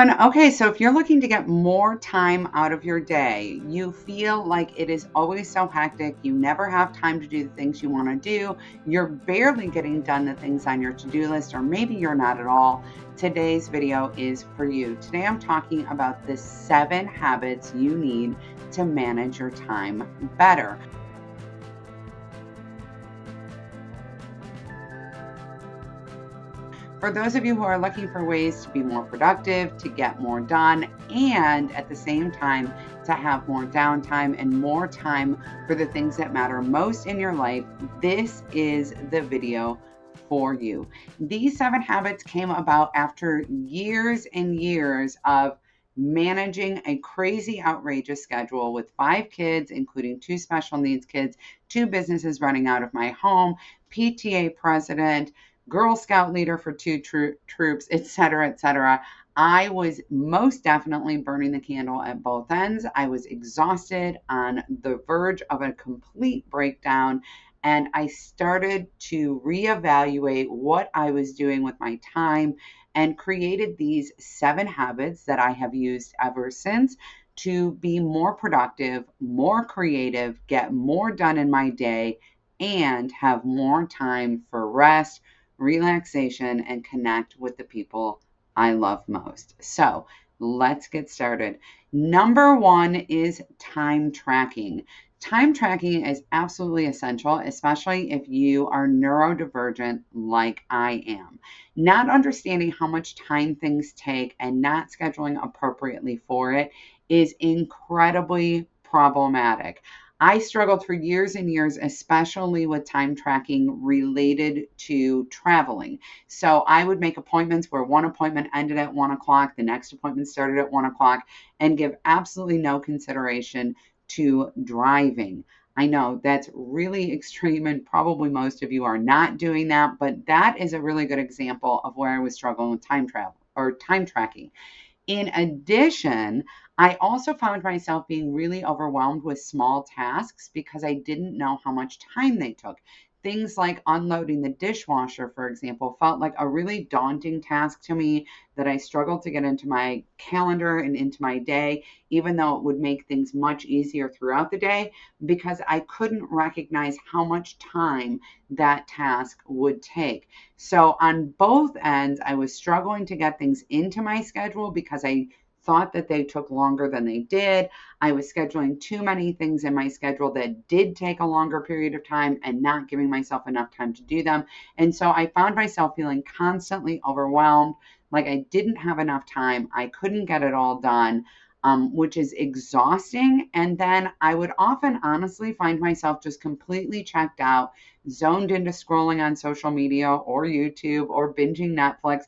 everyone. Okay, so if you're looking to get more time out of your day, you feel like it is always so hectic, you never have time to do the things you want to do, you're barely getting done the things on your to-do list, or maybe you're not at all, today's video is for you. Today I'm talking about the 7 habits you need to manage your time better. For those of you who are looking for ways to be more productive, to get more done, and at the same time to have more downtime and more time for the things that matter most in your life, this is the video for you. These 7 habits came about after years and years of managing a crazy, outrageous schedule with 5 kids, including 2 special needs kids, 2 businesses running out of my home, PTA president, Girl Scout leader for 2 troops, etc., etc. I was most definitely burning the candle at both ends. I was exhausted, on the verge of a complete breakdown, and I started to reevaluate what I was doing with my time and created these 7 habits that I have used ever since to be more productive, more creative, get more done in my day, and have more time for rest, relaxation, and connect with the people I love most. So let's get started. Number 1 is time tracking. Time tracking is absolutely essential, especially if you are neurodivergent like I am. Not understanding how much time things take and not scheduling appropriately for it is incredibly problematic. I struggled for years and years, especially with time tracking related to traveling. So I would make appointments where one appointment ended at 1 o'clock, the next appointment started at 1 o'clock, and give absolutely no consideration to driving. I know that's really extreme, and probably most of you are not doing that, but that is a really good example of where I was struggling with time travel or time tracking. In addition, I also found myself being really overwhelmed with small tasks because I didn't know how much time they took. Things like unloading the dishwasher, for example, felt like a really daunting task to me that I struggled to get into my calendar and into my day, even though it would make things much easier throughout the day, because I couldn't recognize how much time that task would take. So on both ends, I was struggling to get things into my schedule because I thought that they took longer than they did. I was scheduling too many things in my schedule that did take a longer period of time and not giving myself enough time to do them. And so I found myself feeling constantly overwhelmed, like I didn't have enough time. I couldn't get it all done. Which is exhausting. And then I would often honestly find myself just completely checked out, zoned into scrolling on social media or YouTube or binging Netflix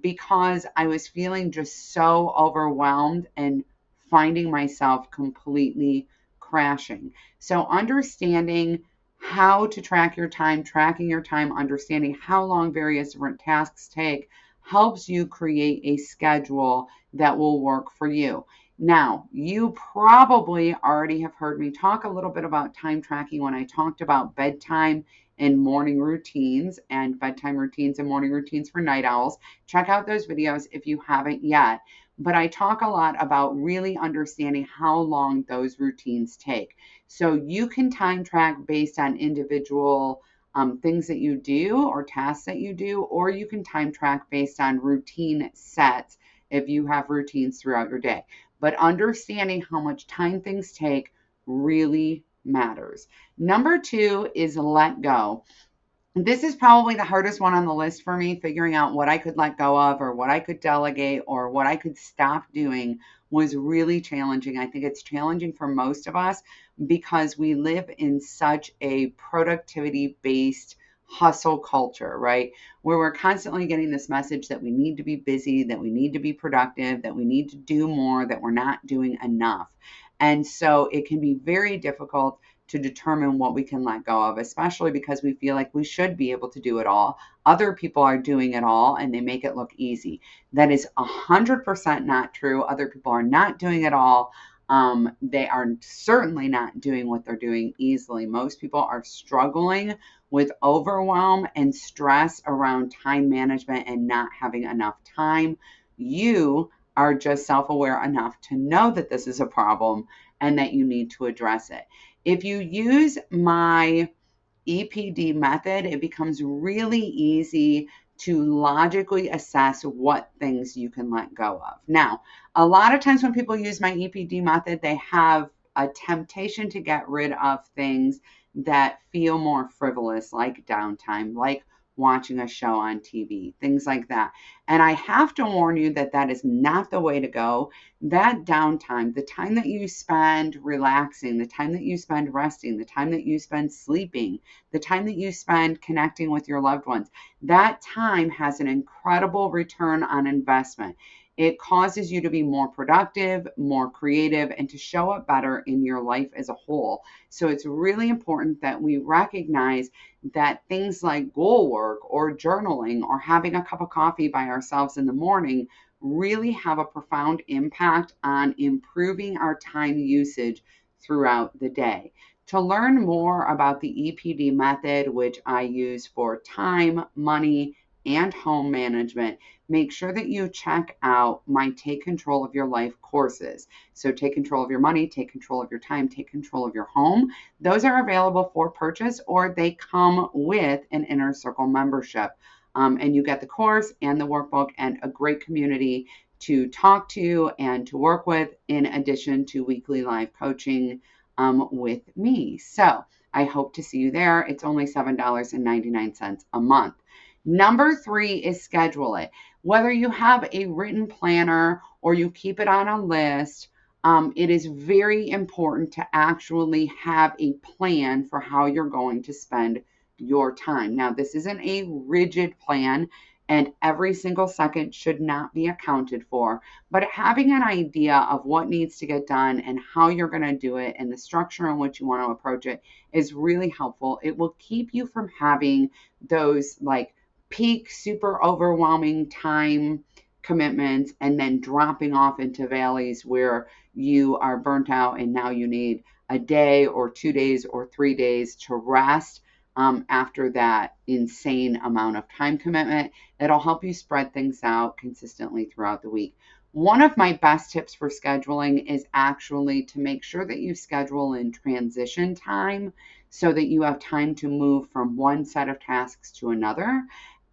because I was feeling just so overwhelmed and finding myself completely crashing. So understanding how to track your time, tracking your time, understanding how long various different tasks take helps you create a schedule that will work for you. Now, you probably already have heard me talk a little bit about time tracking when I talked about bedtime and morning routines and bedtime routines and morning routines for night owls. Check out those videos if you haven't yet. But I talk a lot about really understanding how long those routines take. So you can time track based on individual things that you do or tasks that you do, or you can time track based on routine sets if you have routines throughout your day. But understanding how much time things take really matters. Number 2 is let go. This is probably the hardest one on the list for me. Figuring out what I could let go of or what I could delegate or what I could stop doing was really challenging. I think it's challenging for most of us because we live in such a productivity-based hustle culture, right? Where we're constantly getting this message that we need to be busy, that we need to be productive, that we need to do more, that we're not doing enough. And so it can be very difficult to determine what we can let go of, especially because we feel like we should be able to do it all. Other people are doing it all and they make it look easy. That is 100% not true. Other people are not doing it all. They are certainly not doing what they're doing easily. Most people are struggling with overwhelm and stress around time management and not having enough time. You are just self-aware enough to know that this is a problem and that you need to address it. If you use my EPD method, it becomes really easy to logically assess what things you can let go of. Now, a lot of times when people use my EPD method, they have a temptation to get rid of things that feel more frivolous, like downtime, like watching a show on TV, things like that. And I have to warn you that that is not the way to go. That downtime, the time that you spend relaxing, the time that you spend resting, the time that you spend sleeping, the time that you spend connecting with your loved ones, that time has an incredible return on investment. It causes you to be more productive, more creative, and to show up better in your life as a whole. So it's really important that we recognize that things like goal work or journaling or having a cup of coffee by ourselves in the morning really have a profound impact on improving our time usage throughout the day. To learn more about the EPD method, which I use for time, money, and home management, make sure that you check out my Take Control of Your Life courses. So take control of your money, take control of your time, take control of your home. Those are available for purchase, or they come with an Inner Circle membership. And you get the course and the workbook and a great community to talk to and to work with, in addition to weekly live coaching with me. So I hope to see you there. It's only $7.99 a month. Number 3 is schedule it. Whether you have a written planner or you keep it on a list, it is very important to actually have a plan for how you're going to spend your time. Now, this isn't a rigid plan, and every single second should not be accounted for, but having an idea of what needs to get done and how you're going to do it and the structure in which you want to approach it is really helpful. It will keep you from having those like peak, super overwhelming time commitments and then dropping off into valleys where you are burnt out and now you need a day or 2 days or 3 days to rest after that insane amount of time commitment. It'll help you spread things out consistently throughout the week. One of my best tips for scheduling is actually to make sure that you schedule in transition time so that you have time to move from one set of tasks to another,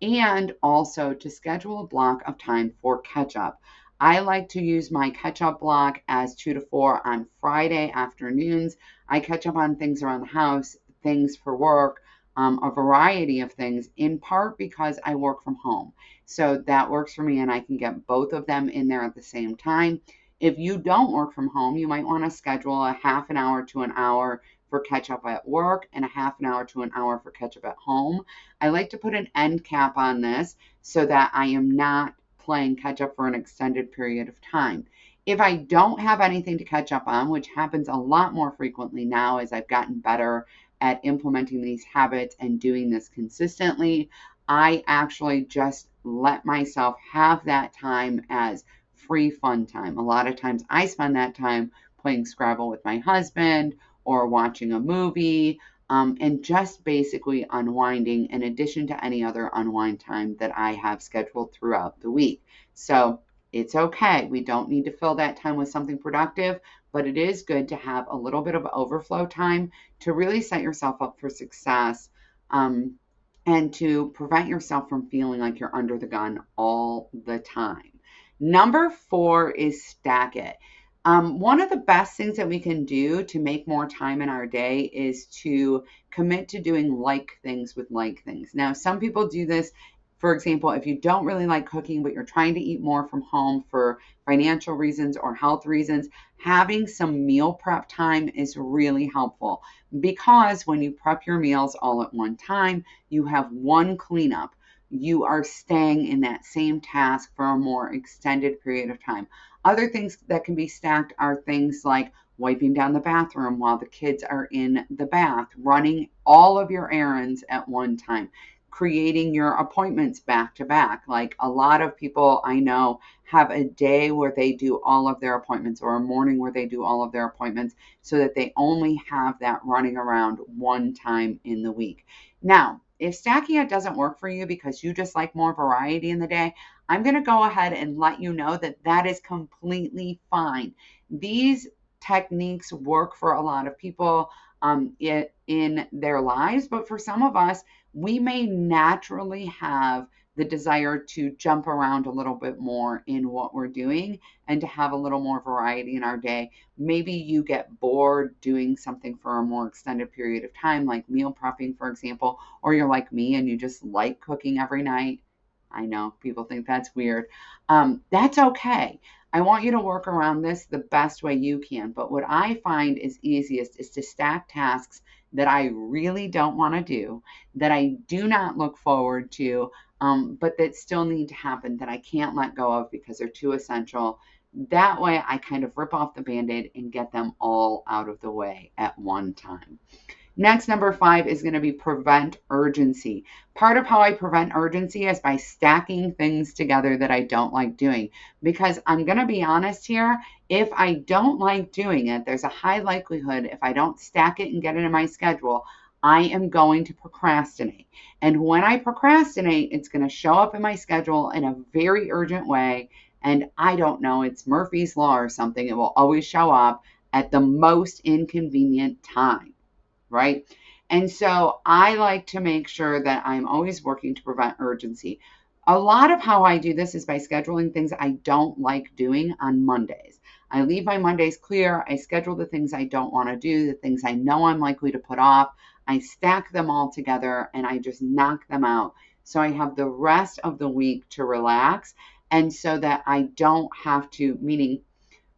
and also to schedule a block of time for catch up. I like to use my catch up block as 2 to 4 on Friday afternoons. I catch up on things around the house, things for work, a variety of things, in part because I work from home. So that works for me, and I can get both of them in there at the same time. If you don't work from home, you might want to schedule a half an hour to an hour for catch up at work and a half an hour to an hour for catch up at home. I like to put an end cap on this so that I am not playing catch up for an extended period of time. If I don't have anything to catch up on, which happens a lot more frequently now as I've gotten better at implementing these habits and doing this consistently, I actually just let myself have that time as free fun time. A lot of times I spend that time playing Scrabble with my husband or watching a movie, and just basically unwinding, in addition to any other unwind time that I have scheduled throughout the week. So it's okay. We don't need to fill that time with something productive, but it is good to have a little bit of overflow time to really set yourself up for success, and to prevent yourself from feeling like you're under the gun all the time. Number 4 is stack it. One of the best things that we can do to make more time in our day is to commit to doing like things with like things. Now, some people do this. For example, if you don't really like cooking, but you're trying to eat more from home for financial reasons or health reasons, having some meal prep time is really helpful, because when you prep your meals all at one time, you have one cleanup. You are staying in that same task for a more extended period of time. Other things that can be stacked are things like wiping down the bathroom while the kids are in the bath, running all of your errands at one time, creating your appointments back to back. Like a lot of people I know have a day where they do all of their appointments, or a morning where they do all of their appointments, so that they only have that running around one time in the week. Now, if stacking it doesn't work for you because you just like more variety in the day, I'm going to go ahead and let you know that that is completely fine. These techniques work for a lot of people in their lives, but for some of us, we may naturally have the desire to jump around a little bit more in what we're doing and to have a little more variety in our day. Maybe you get bored doing something for a more extended period of time, like meal prepping, for example, or you're like me and you just like cooking every night. I know people think that's weird. That's okay. I want you to work around this the best way you can. But what I find is easiest is to stack tasks that I really don't want to do, that I do not look forward to, but that still need to happen, that I can't let go of because they're too essential. That way, I kind of rip off the band aid and get them all out of the way at one time. Next, number 5 is going to be prevent urgency. Part of how I prevent urgency is by stacking things together that I don't like doing. Because I'm going to be honest here, if I don't like doing it, there's a high likelihood if I don't stack it and get it in my schedule, I am going to procrastinate. And when I procrastinate, it's going to show up in my schedule in a very urgent way. And I don't know, it's Murphy's Law or something. It will always show up at the most inconvenient time, right? And so I like to make sure that I'm always working to prevent urgency. A lot of how I do this is by scheduling things I don't like doing on Mondays. I leave my Mondays clear. I schedule the things I don't want to do, the things I know I'm likely to put off. I stack them all together and I just knock them out. So I have the rest of the week to relax, and so that I don't have to, meaning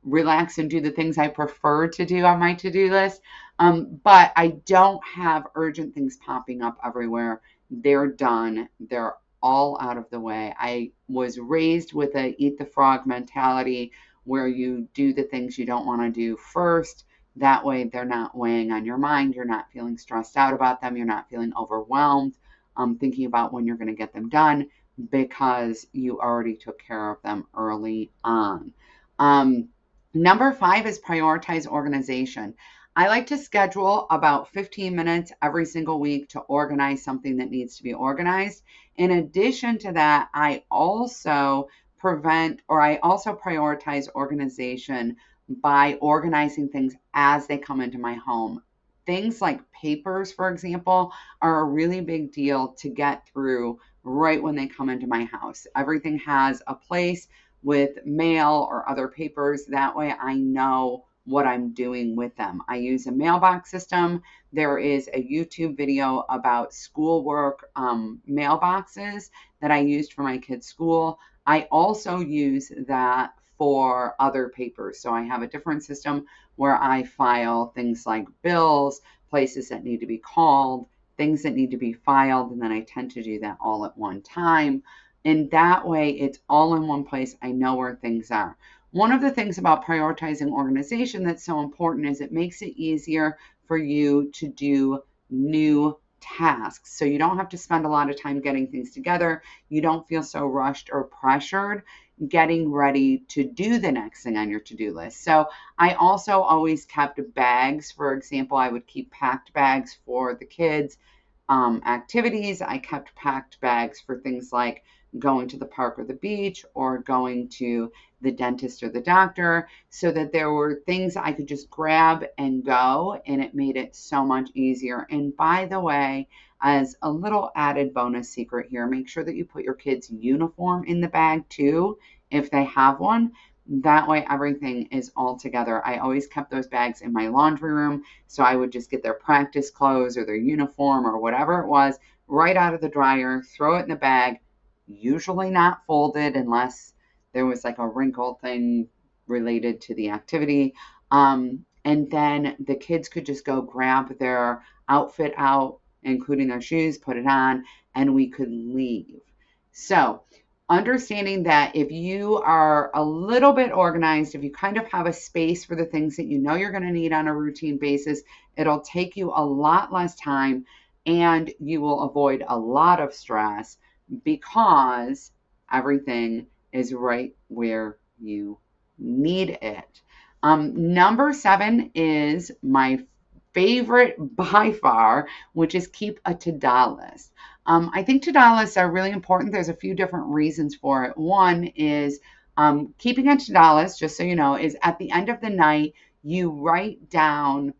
relax and do the things I prefer to do on my to-do list. But I don't have urgent things popping up everywhere. They're done. They're all out of the way. I was raised with a eat the frog mentality where you do the things you don't want to do first. That way they're not weighing on your mind. You're not feeling stressed out about them. You're not feeling overwhelmed, thinking about when you're going to get them done because you already took care of them early on. Number 5 is prioritize organization. I like to schedule about 15 minutes every single week to organize something that needs to be organized. In addition to that, I also prioritize organization by organizing things as they come into my home. Things like papers, for example, are a really big deal to get through right when they come into my house. Everything has a place with mail or other papers. That way I know what I'm doing with them. I use a mailbox system. There is a YouTube video about schoolwork mailboxes that I used for my kids' school. I also use that for other papers. So I have a different system where I file things like bills, places that need to be called, things that need to be filed, and then I tend to do that all at one time. And that way, it's all in one place. I know where things are. One of the things about prioritizing organization that's so important is it makes it easier for you to do new tasks. So you don't have to spend a lot of time getting things together. You don't feel so rushed or pressured getting ready to do the next thing on your to-do list. So I also always kept bags. For example, I would keep packed bags for the kids' activities. I kept packed bags for things like going to the park or the beach or going to the dentist or the doctor, so that there were things I could just grab and go, and it made it so much easier. And by the way, as a little added bonus secret here, make sure that you put your kids' uniform in the bag too, if they have one. That way everything is all together. I always kept those bags in my laundry room, so I would just get their practice clothes or their uniform or whatever it was right out of the dryer, throw it in the bag, usually not folded unless there was like a wrinkle thing related to the activity. And then the kids could just go grab their outfit out, including their shoes, put it on, and we could leave. So, understanding that if you are a little bit organized, if you kind of have a space for the things that you know you're going to need on a routine basis, it'll take you a lot less time and you will avoid a lot of stress because everything is right where you need it. Number 7 is my favorite by far, which is keep a to-do list. I think to-do lists are really important. There's a few different reasons for it. One is keeping a to-do list, just so you know, is at the end of the night, you write down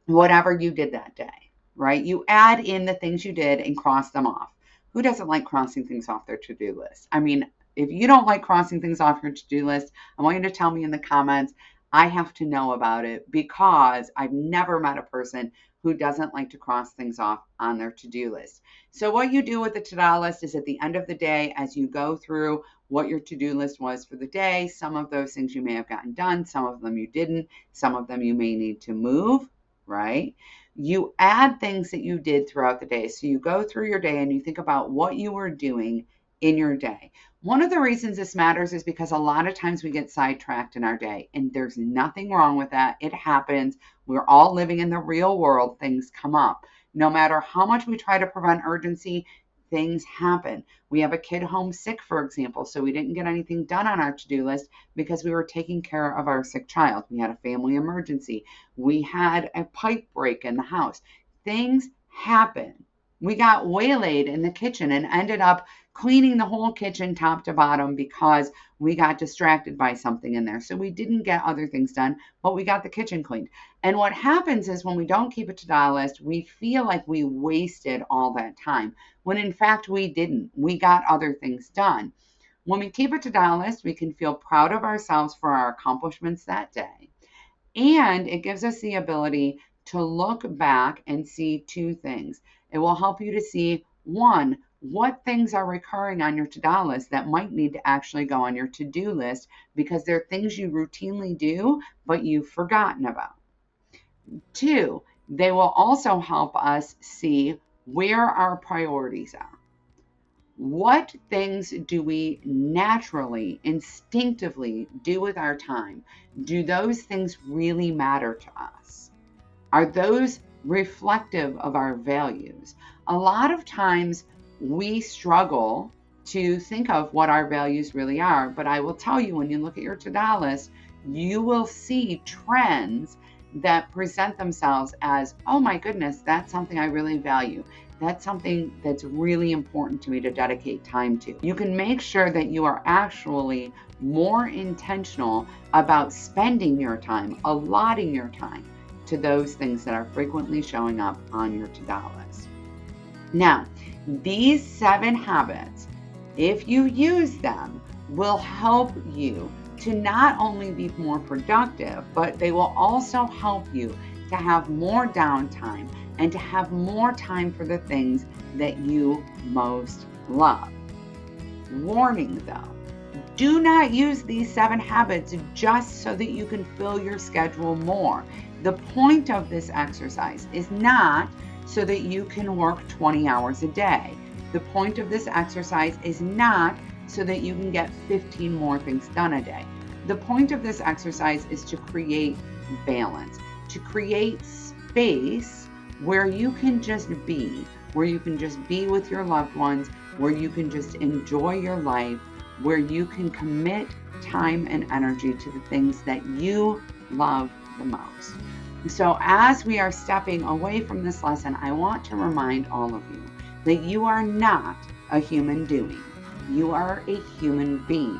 whatever you did that day, right? You add in the things you did and cross them off. Who doesn't like crossing things off their to-do list? I mean, if you don't like crossing things off your to-do list, I want you to tell me in the comments. I have to know about it because I've never met a person who doesn't like to cross things off on their to-do list. So what you do with the to-do list is at the end of the day, as you go through what your to-do list was for the day, some of those things you may have gotten done, some of them you didn't, some of them you may need to move, right? You add things that you did throughout the day. So you go through your day and you think about what you were doing in your day. One of the reasons this matters is because a lot of times we get sidetracked in our day, and there's nothing wrong with that. It happens. We're all living in the real world. Things come up. No matter how much we try to prevent urgency, things happen. We have a kid home sick, for example, so we didn't get anything done on our to-do list because we were taking care of our sick child. We had a family emergency. We had a pipe break in the house. Things happen. We got waylaid in the kitchen and ended up cleaning the whole kitchen top to bottom because we got distracted by something in there. So we didn't get other things done, but we got the kitchen cleaned. And what happens is when we don't keep a to-do list, we feel like we wasted all that time, when in fact we didn't. We got other things done. When we keep a to-do list, we can feel proud of ourselves for our accomplishments that day. And it gives us the ability to look back and see two things. It will help you to see, one, what things are recurring on your to-do list that might need to actually go on your to-do list because they're things you routinely do, but you've forgotten about. Two, they will also help us see where our priorities are. What things do we naturally, instinctively do with our time? Do those things really matter to us? Are those reflective of our values? A lot of times we struggle to think of what our values really are, but I will tell you, when you look at your to-do list, you will see trends that present themselves as, oh my goodness, that's something I really value. That's something that's really important to me to dedicate time to. You can make sure that you are actually more intentional about spending your time, allotting your time to those things that are frequently showing up on your to-do list. Now, these 7 habits, if you use them, will help you to not only be more productive, but they will also help you to have more downtime and to have more time for the things that you most love. Warning though, do not use these 7 habits just so that you can fill your schedule more. The point of this exercise is not so that you can work 20 hours a day. The point of this exercise is not so that you can get 15 more things done a day. The point of this exercise is to create balance, to create space where you can just be, where you can just be with your loved ones, where you can just enjoy your life, where you can commit time and energy to the things that you love the most. So as we are stepping away from this lesson, I want to remind all of you that you are not a human doing. You are a human being.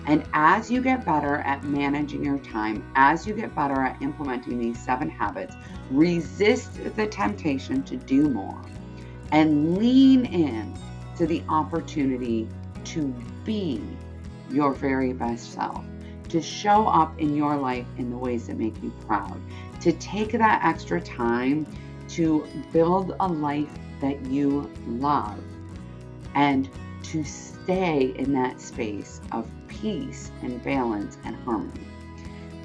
And as you get better at managing your time, as you get better at implementing these 7 habits, resist the temptation to do more and lean in to the opportunity to be your very best self, to show up in your life in the ways that make you proud, to take that extra time to build a life that you love, and to stay in that space of peace and balance and harmony.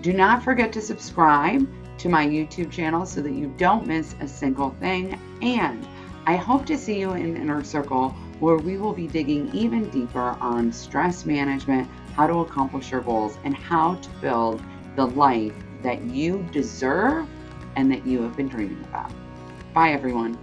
Do not forget to subscribe to my YouTube channel so that you don't miss a single thing. And I hope to see you in Inner Circle, where we will be digging even deeper on stress management, how to accomplish your goals, and how to build the life that you deserve and that you have been dreaming about. Bye, everyone.